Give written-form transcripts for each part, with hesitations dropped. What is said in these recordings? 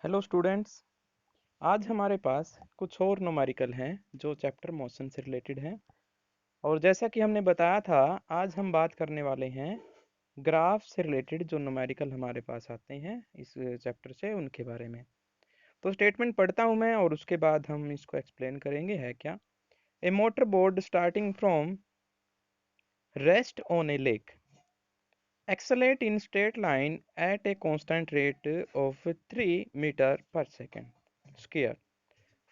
Hello students. आज हमारे पास कुछ और न्यूमेरिकल हैं जो चैप्टर मोशन से रिलेटेड हैं। और जैसा कि हमने बताया था, आज हम बात करने वाले हैं ग्राफ से रिलेटेड जो न्यूमेरिकल हमारे पास आते हैं इस चैप्टर से, उनके बारे में। तो स्टेटमेंट पढ़ता हूं मैं और उसके बाद हम इसको एक्सप्लेन करेंगे। है क्या? A motor boat starting from rest on a lake accelerate in straight line at a constant rate of 3 meter per second square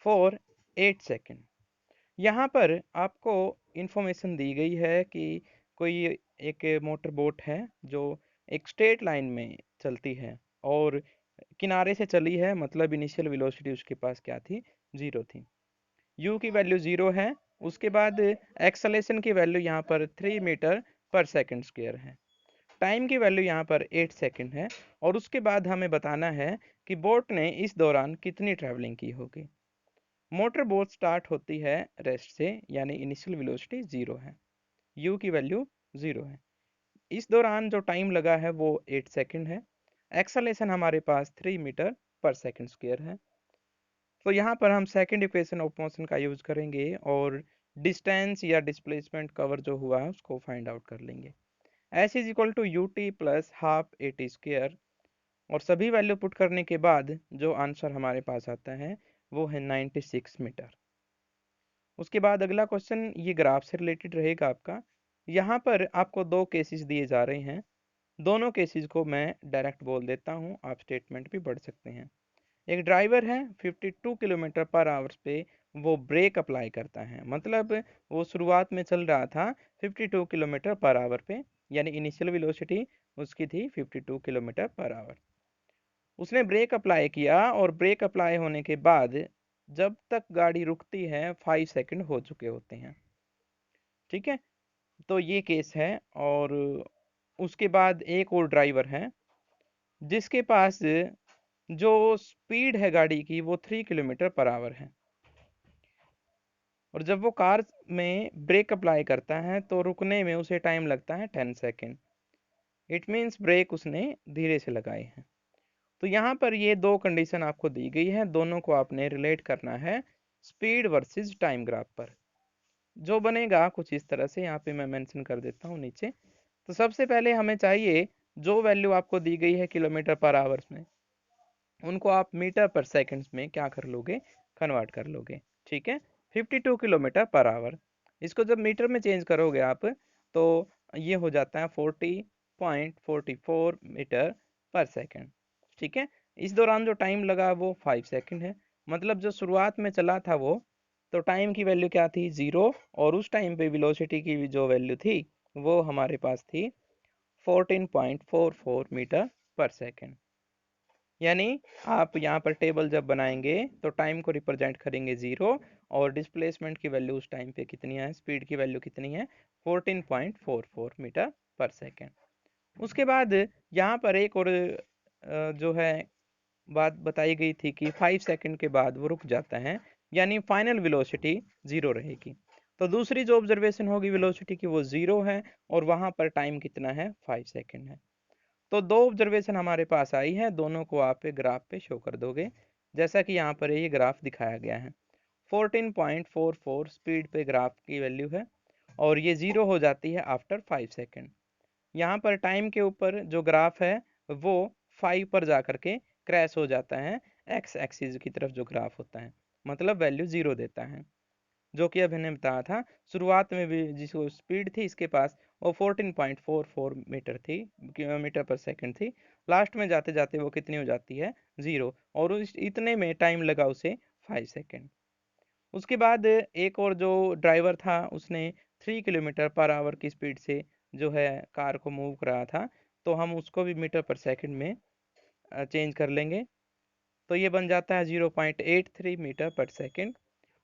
for 8 second. यहाँ पर आपको इंफॉर्मेशन दी गई है कि कोई एक मोटर बोट है जो एक स्ट्रेट लाइन में चलती है और किनारे से चली है, मतलब इनिशियल वेलोसिटी उसके पास क्या थी? जीरो थी। u की वैल्यू जीरो है। उसके बाद एक्सलेशन की वैल्यू यहाँ पर 3 मीटर पर सेकंड स्क्वायर है। टाइम की वैल्यू यहाँ पर 8 सेकंड है। और उसके बाद हमें बताना है कि बोट ने इस दौरान कितनी ट्रैवलिंग की होगी। मोटर बोट स्टार्ट होती है रेस्ट से, यानी इनिशियल वेलोसिटी जीरो है, u की वैल्यू जीरो है। इस दौरान जो टाइम लगा है वो 8 सेकंड है। एक्सेलेरेशन हमारे पास 3 मीटर पर सेकंड स्क्वायर है। तो यहाँ पर हम सेकंड इक्वेशन ऑफ मोशन का यूज करेंगे और डिस्टेंस या डिस्प्लेसमेंट कवर जो हुआ है उसको फाइंड आउट कर लेंगे। s is equal to u t plus half a t square. और सभी वैल्यू पुट करने के बाद जो आंसर हमारे पास आता है वो है 96 मीटर। उसके बाद अगला क्वेश्चन ये ग्राफ से रिलेटेड रहेगा आपका। यहाँ पर आपको दो केसेस दिए जा रहे हैं। दोनों केसेस को मैं डायरेक्ट बोल देता हूँ, आप स्टेटमेंट भी पढ़ सकते हैं। एक ड्राइवर है 52 किलोमीटर पर आवर्स पे वो ब्रेक अप्लाई करता है, मतलब वो शुरुआत में चल रहा था 52 किलोमीटर पर आवर पे, यानी इनिशियल वेलोसिटी उसकी थी 52 किलोमीटर पर आवर। उसने ब्रेक अप्लाई किया और ब्रेक अप्लाई होने के बाद जब तक गाड़ी रुकती है 5 सेकंड हो चुके होते हैं। ठीक है, तो ये केस है। और उसके बाद एक और ड्राइवर है जिसके पास जो स्पीड है गाड़ी की वो 3 किलोमीटर पर आवर है। और जब वो कार में ब्रेक अप्लाई करता है तो रुकने में उसे टाइम लगता है 10 सेकेंड। इट मीन्स ब्रेक उसने धीरे से लगाए हैं। तो यहाँ पर ये दो कंडीशन आपको दी गई है, दोनों को आपने रिलेट करना है स्पीड वर्सेस टाइम ग्राफ पर। जो बनेगा कुछ इस तरह से, यहाँ पे मैं मेंशन कर देता हूँ नीचे। तो सबसे पहले हमें चाहिए जो वैल्यू आपको दी गई है किलोमीटर पर आवर्स में, उनको आप मीटर पर सेकंड्स में क्या कर लोगे? कन्वर्ट कर लोगे। ठीक है, 52 किलोमीटर पर आवर, इसको जब मीटर में चेंज करोगे आप तो ये हो जाता है 40.44 मीटर पर सेकंड। ठीक है, इस दौरान जो टाइम लगा वो 5 सेकंड है। मतलब जो शुरुआत में चला था वो, तो टाइम की वैल्यू क्या थी? जीरो। और उस टाइम पे वेलोसिटी की जो वैल्यू थी वो हमारे पास थी 14.44 मीटर पर सेकंड। यानी आप यहाँ पर टेबल जब बनाएंगे तो टाइम को रिप्रेजेंट करेंगे जीरो, और डिस्प्लेसमेंट की वैल्यू उस टाइम पे कितनी है, स्पीड की वैल्यू कितनी है? 14.44 मीटर पर सेकेंड। उसके बाद यहाँ पर एक और जो है बात बताई गई थी कि 5 सेकंड के बाद वो रुक जाता है, यानी फाइनल वेलोसिटी जीरो रहेगी। तो दूसरी जो ऑब्जर्वेशन होगी वेलोसिटी की वो जीरो है, और वहां पर टाइम कितना है? 5 सेकंड है। तो दो ऑब्जर्वेशन हमारे पास आई है, दोनों को आप ग्राफ पे शो कर दोगे। जैसा कि यहाँ पर ये ग्राफ दिखाया गया है, 14.44 स्पीड पे ग्राफ की वैल्यू है, और ये जीरो हो जाती है आफ्टर 5 सेकेंड। यहाँ पर टाइम के ऊपर जो ग्राफ है वो 5 पर जा करके क्रैश हो जाता है एक्स एक्सिस की तरफ जो ग्राफ होता है, मतलब वैल्यू जीरो देता है। जो कि अभी मैंने बताया था, शुरुआत में भी जिसको स्पीड थी इसके पास वो 14.44 मीटर थी, किलोमीटर पर सेकंड थी। लास्ट में जाते जाते वो कितनी हो जाती है? जीरो। और इतने में टाइम लगा उसे 5 सेकंड। उसके बाद एक और जो ड्राइवर था उसने 3 किलोमीटर पर आवर की स्पीड से जो है कार को मूव करा था, तो हम उसको भी मीटर पर सेकंड में चेंज कर लेंगे। तो ये बन जाता है 0.83 मीटर पर सेकंड।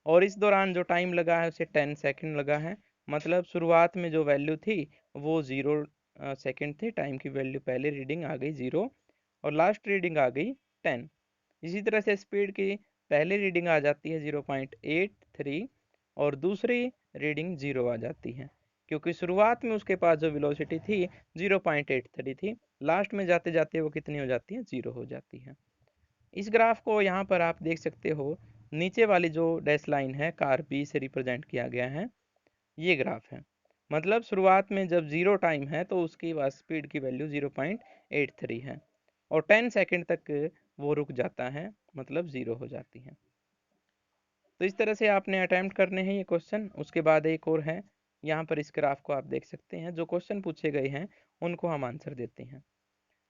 और इस दौरान जो टाइम लगा है उसे 10 सेकंड लगा है। मतलब शुरुआत में जो वैल्यू थी वो जीरो सेकंड थी, टाइम की वैल्यू पहले रीडिंग आ गई जीरो, और लास्ट रीडिंग आ गई 10। इसी तरह से स्पीड की पहली रीडिंग आ जाती है 0.83, और दूसरी रीडिंग जीरो आ जाती है, क्योंकि शुरुआत में उसके पास जो वेलोसिटी थी 0.83 थी, लास्ट में जाते जाते वो कितनी हो जाती है? जीरो हो जाती है। इस ग्राफ को यहाँ पर आप देख सकते हो, नीचे वाली जो डैश लाइन है कार बी से रिप्रेजेंट किया गया है, ये ग्राफ है। मतलब शुरुआत में जब 0 टाइम है तो उसकी बाद स्पीड की वैल्यू 0.83 है और 10 सेकंड तक वो रुक जाता है, मतलब 0 हो जाती है। तो इस तरह से आपने अटेम्प्ट करने हैं ये क्वेश्चन। उसके बाद एक और है, यहाँ पर इस ग्राफ को आप देख सकते हैं, जो क्वेश्चन पूछे गए हैं उनको हम आंसर देते हैं।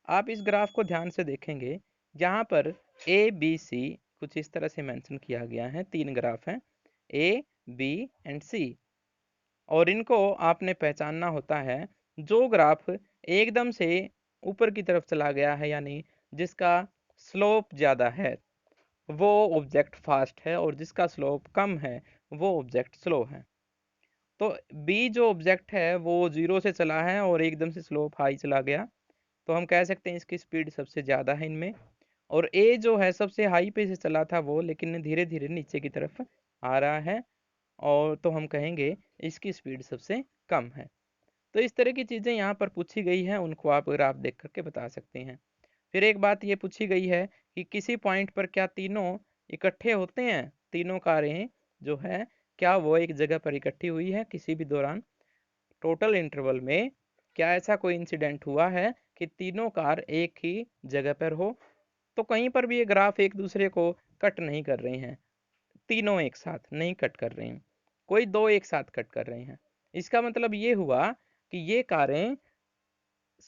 आप इस ग्राफ को ध्यान से देखेंगे, यहाँ पर ए बी सी कुछ इस तरह से मेंशन किया गया है। 3 ग्राफ हैं, ए बी एंड सी, और इनको आपने पहचानना होता है। जो ग्राफ एकदम से ऊपर की तरफ चला गया है, यानी जिसका स्लोप ज़्यादा है, वो ऑब्जेक्ट फास्ट है, और जिसका स्लोप कम है वो ऑब्जेक्ट स्लो है। तो बी जो ऑब्जेक्ट है वो 0 से चला है और एकदम से स्लोप हाई चला गया, तो हम कह सकते हैं इसकी स्पीड सबसे ज़्यादा है इनमें। और ए जो है सबसे हाई पे से चला था वो, लेकिन धीरे धीरे नीचे की तरफ आ रहा है, और तो हम कहेंगे इसकी स्पीड सबसे कम है। तो इस तरह की चीज़ें यहाँ पर पूछी गई हैं, उनको आप ग्राफ देख करके बता सकते हैं। फिर एक बात ये पूछी गई है कि किसी पॉइंट पर क्या तीनों इकट्ठे होते हैं, तीनों कारें जो है क्या वो एक जगह पर इकट्ठी हुई है किसी भी दौरान, टोटल इंटरवल में क्या ऐसा कोई इंसिडेंट हुआ है कि तीनों कार एक ही जगह पर हो। तो कहीं पर भी ये ग्राफ एक दूसरे को कट नहीं कर रहे हैं, तीनों एक साथ नहीं कट कर रहे हैं, कोई दो एक साथ कट कर रहे हैं। इसका मतलब ये हुआ कि ये कारें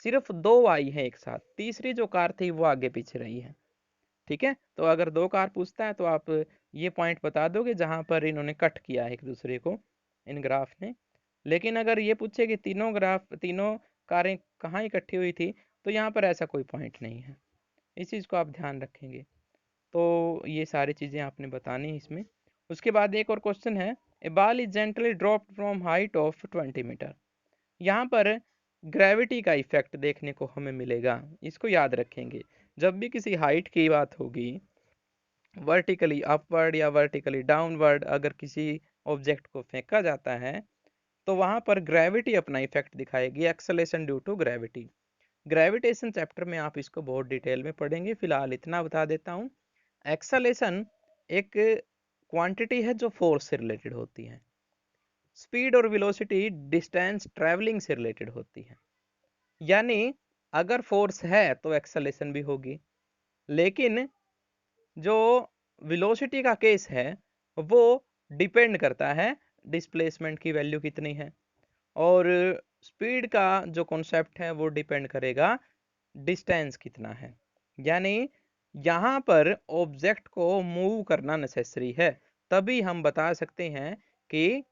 सिर्फ दो आई हैं एक साथ, तीसरी जो कार थी वो आगे पीछे रही है। ठीक है, तो अगर दो कार पूछता है तो आप ये पॉइंट बता दोगे जहां पर इन्होंने कट किया है एक दूसरे को, इन ग्राफ ने। लेकिन अगर ये पूछे कि तीनों कारें कहाँ इकट्ठी हुई थी, तो यहाँ पर ऐसा कोई पॉइंट नहीं है। इस चीज़ को आप ध्यान रखेंगे। तो ये सारी चीज़ें आपने बतानी है इसमें। उसके बाद एक और क्वेश्चन है, a ball is gently dropped from height of 20 metre. यहाँ पर ग्रेविटी का इफेक्ट देखने को हमें मिलेगा, इसको याद रखेंगे। जब भी किसी हाइट की बात होगी, वर्टिकली अपवर्ड या वर्टिकली डाउनवर्ड अगर किसी ऑब्जेक्ट को फेंका जाता है, तो वहां पर ग्रेविटी अपना इफेक्ट दिखाएगी, acceleration due to gravity. Gravitation chapter में आप इसको बहुत डिटेल में पढ़ेंगे, फिलहाल इतना बता देता हूँ। एक्सेलेरेशन एक क्वांटिटी है जो फोर्स से रिलेटेड होती है। स्पीड और वेलोसिटी डिस्टेंस ट्रैवलिंग से रिलेटेड होती है। यानी अगर फोर्स है तो एक्सेलेरेशन भी होगी, लेकिन जो वेलोसिटी का केस है वो डिपेंड करता है डिस्प्लेसमेंट की वैल्यू कितनी है, और स्पीड का जो कॉन्सेप्ट है वो डिपेंड करेगा डिस्टेंस कितना है। यानी यहाँ पर ऑब्जेक्ट को मूव करना नेसेसरी है, तभी हम बता सकते हैं कि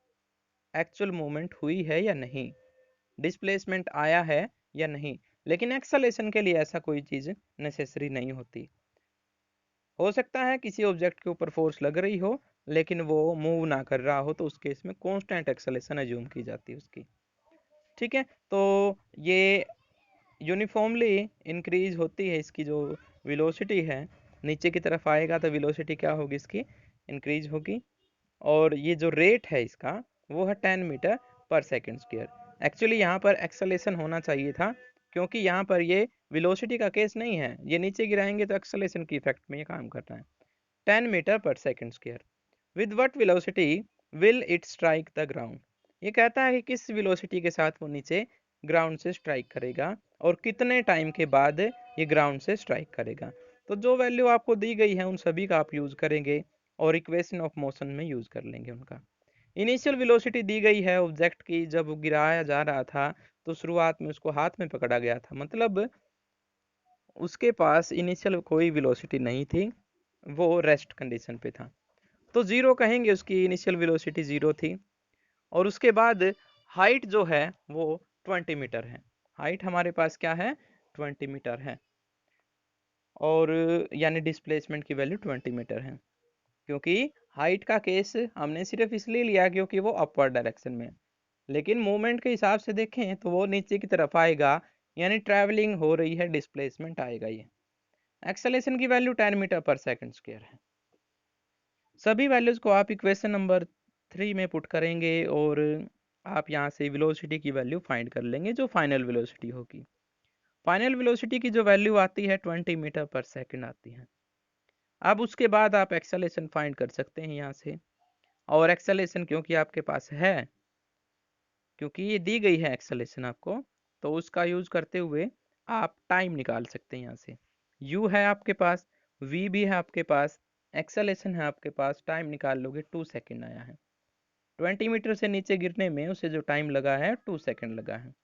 एक्चुअल मूवमेंट हुई है या नहीं, डिस्प्लेसमेंट आया है या नहीं। लेकिन एक्सेलेरेशन के लिए ऐसा कोई चीज़ नेसेसरी नहीं होती। हो सकता है किसी ऑब्जेक्ट के ऊपर फोर्स लग रही हो लेकिन वो मूव ना कर रहा हो, तो उस केस में कांस्टेंट एक्सेलेरेशन अज्यूम की जाती है उसकी। ठीक है, तो ये यूनिफॉर्मली इंक्रीज होती है इसकी जो वेलोसिटी है, नीचे की तरफ आएगा तो वेलोसिटी क्या होगी इसकी, इंक्रीज होगी। और ये जो रेट है इसका वो है 10 मीटर पर सेकेंड स्क्वायर। एक्चुअली यहाँ पर एक्सेलेरेशन होना चाहिए था, क्योंकि यहाँ पर ये वेलोसिटी का केस नहीं है, ये नीचे गिराएंगे तो एक्सेलेरेशन की इफेक्ट में ये काम करना है। 10 मीटर पर second square, with what velocity will it strike the ground. ये कहता है कि किस वेलोसिटी के साथ वो नीचे ग्राउंड से स्ट्राइक करेगा और कितने टाइम के बाद ये ग्राउंड से स्ट्राइक करेगा। तो जो वैल्यू आपको दी गई है उन सभी का आप यूज करेंगे और इक्वेशन ऑफ मोशन में यूज कर लेंगे उनका। इनिशियल वेलोसिटी दी गई है ऑब्जेक्ट की, जब वो गिराया जा रहा था तो शुरुआत में उसको हाथ में पकड़ा गया था, मतलब उसके पास इनिशियल कोई वेलोसिटी नहीं थी, वो रेस्ट कंडीशन पे था, तो जीरो कहेंगे, उसकी इनिशियल वेलोसिटी जीरो थी। और उसके बाद हाइट जो है वो 20 मीटर है। हाइट हमारे पास क्या है, 20 मीटर है, और यानी डिस्प्लेसमेंट की वैल्यू 20 मीटर है। क्योंकि हाइट का केस हमने सिर्फ इसलिए लिया क्योंकि वो अपवर्ड डायरेक्शन में, लेकिन मूवमेंट के हिसाब से देखें तो वो नीचे की तरफ आएगा, यानी ट्रैवलिंग हो रही है, डिस्प्लेसमेंट आएगा ये। एक्सेलेरेशन की वैल्यू 10 मीटर पर सेकंड स्क्वायर है। सभी वैल्यूज को आप इक्वेशन नंबर 3 में पुट करेंगे और आप यहाँ से वेलोसिटी की वैल्यू फाइंड कर लेंगे जो फाइनल वेलोसिटी होगी। फाइनल वेलोसिटी की जो वैल्यू आती है 20 मीटर पर सेकंड आती है। अब उसके बाद आप एक्सेलेरेशन फाइंड कर सकते हैं यहाँ से, और एक्सेलेरेशन क्योंकि आपके पास है, क्योंकि ये दी गई है एक्सेलेरेशन आपको, तो उसका यूज करते हुए आप टाइम निकाल सकते हैं यहाँ से। u है आपके पास, v भी है आपके पास, एक्सेलेरेशन है आपके पास, टाइम निकाल लोगे 2 सेकेंड आया है। 20 मीटर से नीचे गिरने में उसे जो टाइम लगा है 2 सेकेंड लगा है।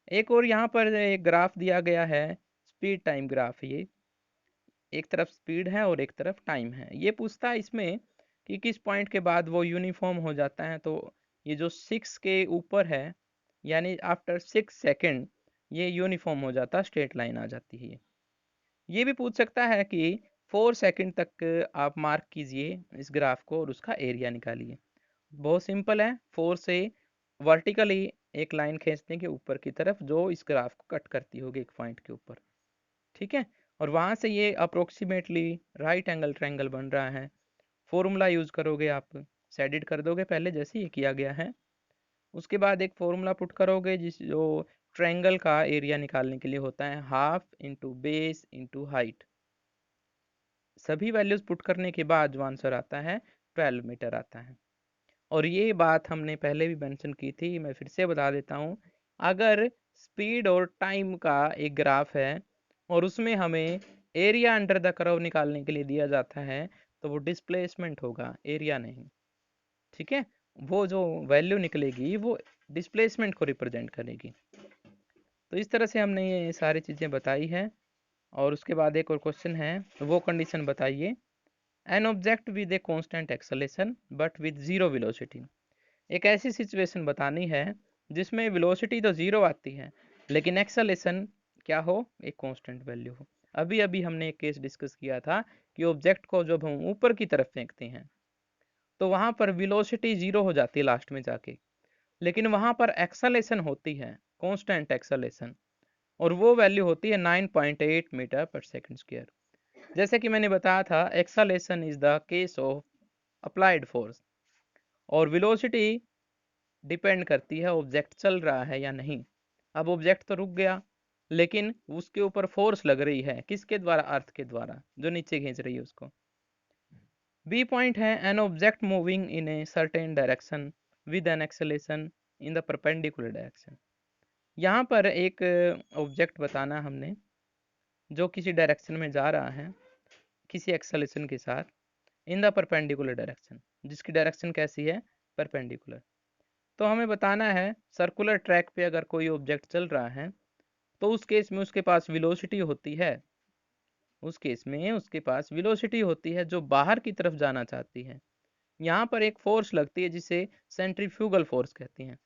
एक और यहाँ पर एक ग्राफ दिया गया है, स्पीड टाइम ग्राफ। ये एक तरफ स्पीड है और एक तरफ टाइम है। ये पूछता है इसमें कि किस पॉइंट के बाद वो यूनिफॉर्म हो जाता है। तो ये जो 6 के ऊपर है, यानी आफ्टर 6 सेकेंड ये यूनिफॉर्म हो जाता है, स्ट्रेट लाइन आ जाती है। ये भी पूछ सकता है कि 4 सेकेंड तक आप मार्क कीजिए इस ग्राफ को और उसका एरिया निकालिए। बहुत सिंपल है, 4 से वर्टिकली एक लाइन खींचने के ऊपर की तरफ जो इस ग्राफ को कट करती होगी एक पॉइंट के ऊपर, ठीक है। और वहां से ये अप्रोक्सीमेटली राइट एंगल ट्रायंगल बन रहा है। फॉर्मूला यूज करोगे आप, सेडिट कर दोगे पहले जैसे ये किया गया है। उसके बाद एक फॉर्मूला पुट करोगे जिस जो ट्रायंगल का एरिया निकालने के लिए होता है, half into base into height. सभी वैल्यूज पुट करने के बाद जो आंसर आता है 12 मीटर आता है। और ये बात हमने पहले भी मेंशन की थी, मैं फिर से बता देता हूँ। अगर स्पीड और टाइम का एक ग्राफ है और उसमें हमें एरिया अंडर द कर्व निकालने के लिए दिया जाता है, तो वो डिस्प्लेसमेंट होगा, एरिया नहीं, ठीक है। वो जो वैल्यू निकलेगी वो डिस्प्लेसमेंट को रिप्रेजेंट करेगी। तो इस तरह से हमने ये सारी चीज़ें बताई है। और उसके बाद एक और क्वेश्चन है, वो कंडीशन बताइए। An object with a constant acceleration but with zero velocity. एक ऐसी सिचुएशन बतानी है जिसमें वेलोसिटी तो जीरो आती है लेकिन एक्सेलेरेशन क्या हो, एक कांस्टेंट वैल्यू हो। अभी अभी हमने एक केस डिस्कस किया था कि ऑब्जेक्ट को जब हम ऊपर की तरफ फेंकते हैं तो वहां पर वेलोसिटी जीरो हो जाती है लास्ट में जाके, लेकिन वहां पर एक्सेलेरेशन होती है कांस्टेंट एक्सेलेरेशन, और वो वैल्यू होती है 9.8 मीटर पर सेकंड स्क्वायर। जैसे कि मैंने बताया था, acceleration is the case of applied force, और वेलोसिटी डिपेंड करती है ऑब्जेक्ट चल रहा है या नहीं। अब ऑब्जेक्ट तो रुक गया लेकिन उसके ऊपर फोर्स लग रही है, किसके द्वारा, अर्थ के द्वारा जो नीचे खींच रही है उसको। बी पॉइंट है, an object moving in a certain direction with an acceleration in the perpendicular direction. यहाँ पर एक ऑब्जेक्ट बताना हमने जो किसी डायरेक्शन में जा रहा है किसी एक्सेलेरेशन के साथ, इन द परपेंडिकुलर डायरेक्शन, जिसकी डायरेक्शन कैसी है, परपेंडिकुलर। तो हमें बताना है सर्कुलर ट्रैक पे अगर कोई ऑब्जेक्ट चल रहा है तो उस केस में उसके पास वेलोसिटी होती है, उस केस में उसके पास वेलोसिटी होती है जो बाहर की तरफ जाना चाहती है। यहाँ पर एक फोर्स लगती है जिसे सेंट्रीफ्यूगल फोर्स कहती हैं।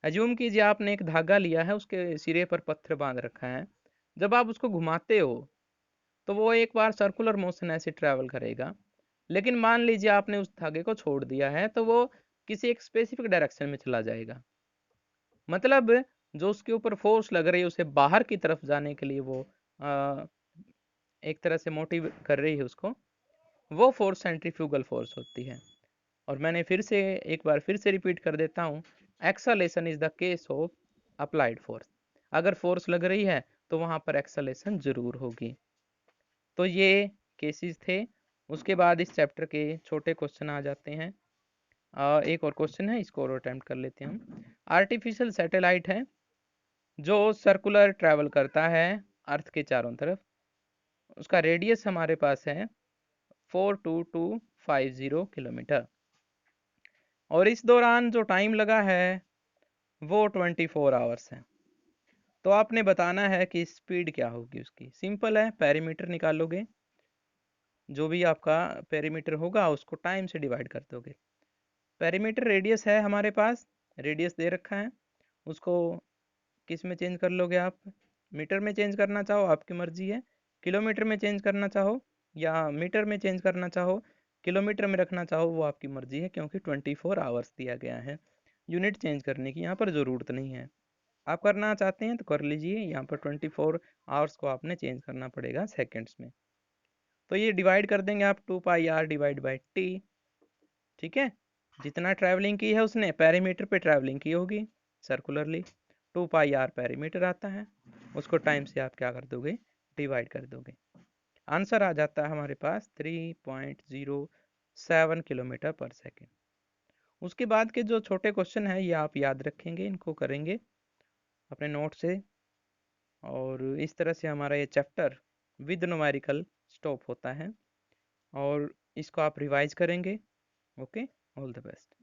एज्यूम कीजिए आपने एक धागा लिया है, उसके सिरे पर पत्थर बांध रखा है। जब आप उसको घुमाते हो तो वो एक बार सर्कुलर मोशन ऐसे ट्रैवल करेगा, लेकिन मान लीजिए आपने उस धागे को छोड़ दिया है तो वो किसी एक स्पेसिफिक डायरेक्शन में चला जाएगा। मतलब जो उसके ऊपर फोर्स लग रही है उसे बाहर की तरफ जाने के लिए वो आ, एक तरह से मोटिव कर रही है उसको, वो फोर्स सेंट्रीफ्यूगल फोर्स होती है। और मैंने फिर से एक बार फिर से रिपीट कर देता हूँ, acceleration is the case of applied force. अगर फोर्स लग रही है तो वहां पर एक्सेलेरेशन जरूर होगी। तो ये केसेस थे। उसके बाद इस चैप्टर के छोटे क्वेश्चन आ जाते हैं। एक और क्वेश्चन है, इसको और अटेम्प्ट कर लेते हैं हम। आर्टिफिशियल सैटेलाइट है जो सर्कुलर ट्रैवल करता है अर्थ के चारों तरफ। उसका रेडियस हमारे पास है 42250 किलोमीटर, और इस दौरान जो टाइम लगा है वो 24 आवर्स है। तो आपने बताना है कि स्पीड क्या होगी उसकी। सिंपल है, पेरीमीटर निकालोगे, जो भी आपका पेरीमीटर होगा उसको टाइम से डिवाइड कर दोगे। पेरीमीटर रेडियस है हमारे पास, रेडियस दे रखा है, उसको किस में चेंज कर लोगे आप, मीटर में चेंज करना चाहो आपकी मर्जी है, किलोमीटर में चेंज करना चाहो या मीटर में चेंज करना चाहो, किलोमीटर में रखना चाहो वो आपकी मर्जी है, क्योंकि 24 आवर्स दिया गया है। यूनिट चेंज करने की यहाँ पर ज़रूरत नहीं है। आप करना चाहते हैं तो कर लीजिए, यहाँ पर 24 आवर्स को आपने चेंज करना पड़ेगा सेकेंड्स में। तो ये डिवाइड कर देंगे आप 2 πr डिवाइड बाई टी, ठीक है। जितना ट्रैवलिंग की है उसने पेरीमीटर पे ट्रैवलिंग की होगी सर्कुलरली, 2 πr पेरीमीटर आता है, उसको टाइम से आप क्या कर दोगे, डिवाइड कर दोगे। आंसर आ जाता है हमारे पास 3.07 किलोमीटर पर सेकेंड। उसके बाद के जो छोटे क्वेश्चन है ये आप याद रखेंगे, इनको करेंगे अपने नोट से, और इस तरह से हमारा ये चैप्टर विद न्यूमेरिकल स्टॉप होता है, और इसको आप रिवाइज करेंगे। Okay, all the best.